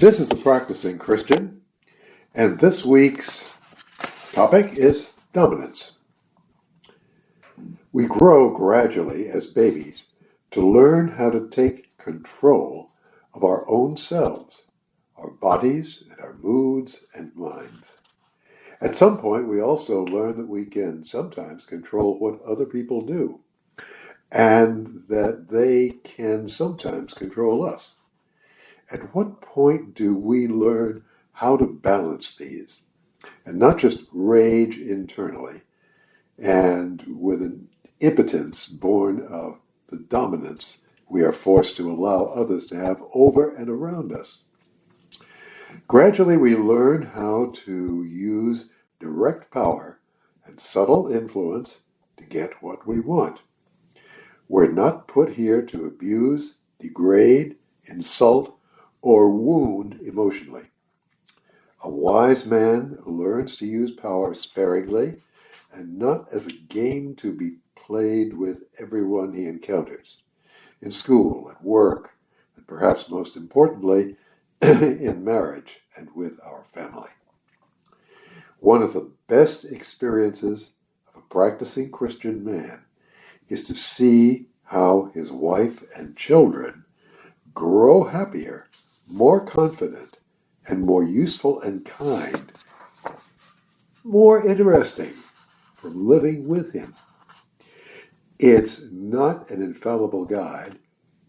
This is the Practicing Christian, and this week's topic is dominance. We grow gradually as babies to learn how to take control of our own selves, our bodies, and our moods and minds. At some point, we also learn that we can sometimes control what other people do, and that they can sometimes control us. At what point do we learn how to balance these and not just rage internally and with an impotence born of the dominance we are forced to allow others to have over and around us? Gradually, we learn how to use direct power and subtle influence to get what we want. We're not put here to abuse, degrade, insult, or wound emotionally. A wise man learns to use power sparingly and not as a game to be played with everyone he encounters, in school, at work, and perhaps most importantly, in marriage and with our family. One of the best experiences of a practicing Christian man is to see how his wife and children grow happier, more confident, and more useful and kind, more interesting from living with him. It's not an infallible guide,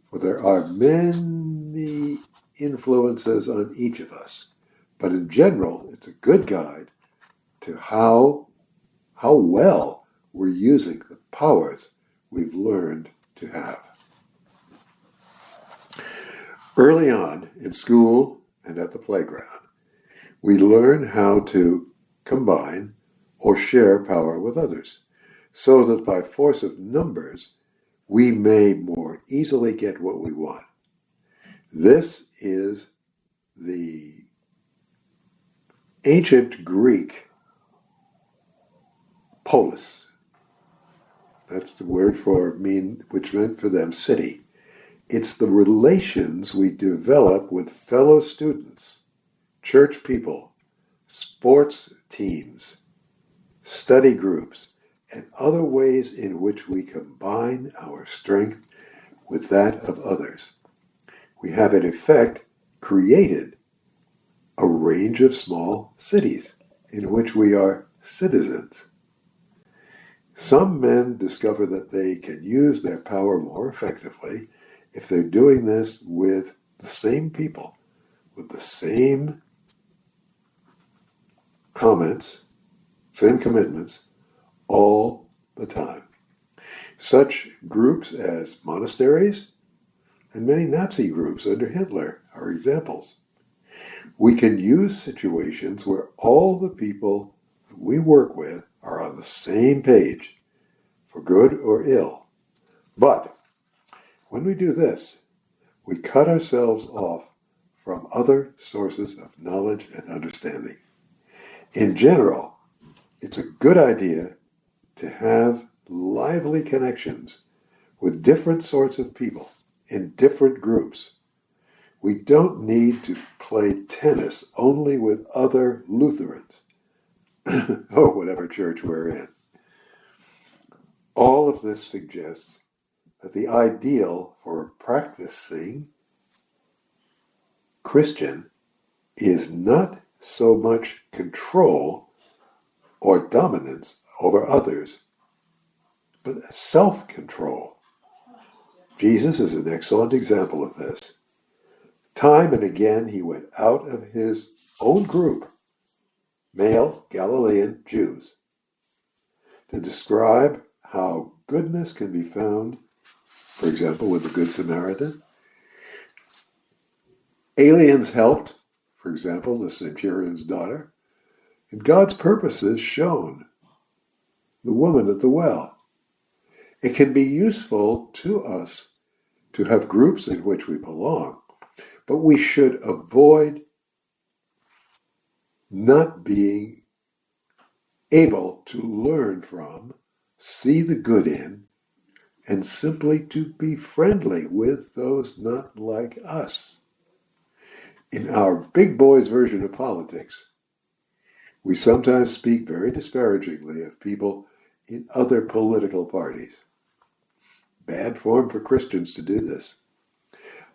for there are many influences on each of us, but in general, it's a good guide to how well we're using the powers we've learned to have. Early on in school and at the playground, we learn how to combine or share power with others, so that by force of numbers, we may more easily get what we want. This is the ancient Greek polis. That's the word which meant for them city. It's the relations we develop with fellow students, church people, sports teams, study groups, and other ways in which we combine our strength with that of others. We have, in effect, created a range of small cities in which we are citizens. Some men discover that they can use their power more effectively if they're doing this with the same people, with the same comments, same commitments, all the time. Such groups as monasteries and many Nazi groups under Hitler are examples. We can use situations where all the people that we work with are on the same page, for good or ill. But when we do this, we cut ourselves off from other sources of knowledge and understanding. In general, it's a good idea to have lively connections with different sorts of people in different groups. We don't need to play tennis only with other Lutherans, or whatever church we're in. All of this suggests that the ideal for a practicing Christian is not so much control or dominance over others, but self-control. Jesus is an excellent example of this. Time and again he went out of his own group, male Galilean Jews, to describe how goodness can be found, for example, with the Good Samaritan. Aliens helped, for example, the centurion's daughter, and God's purposes shown, the woman at the well. It can be useful to us to have groups in which we belong, but we should avoid not being able to learn from, see the good in, and simply to be friendly with those not like us. In our big boys version of politics, we sometimes speak very disparagingly of people in other political parties. Bad form for Christians to do this.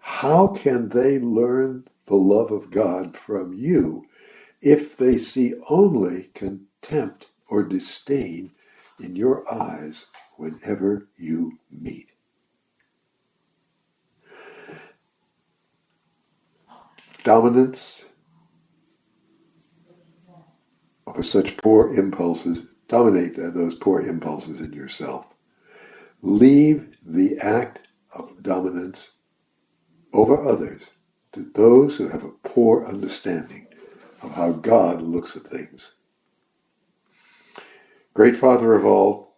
How can they learn the love of God from you if they see only contempt or disdain in your eyes whenever you meet? Dominance over such poor impulses, dominate those poor impulses in yourself. Leave the act of dominance over others to those who have a poor understanding of how God looks at things. Great Father of all,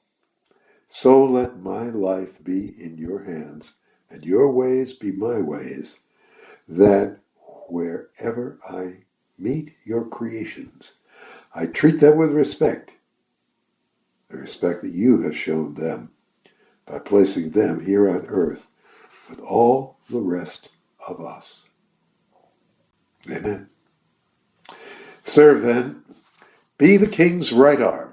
so let my life be in your hands, and your ways be my ways, that wherever I meet your creations, I treat them with respect, the respect that you have shown them, by placing them here on earth with all the rest of us. Amen. Serve then, be the King's right arm,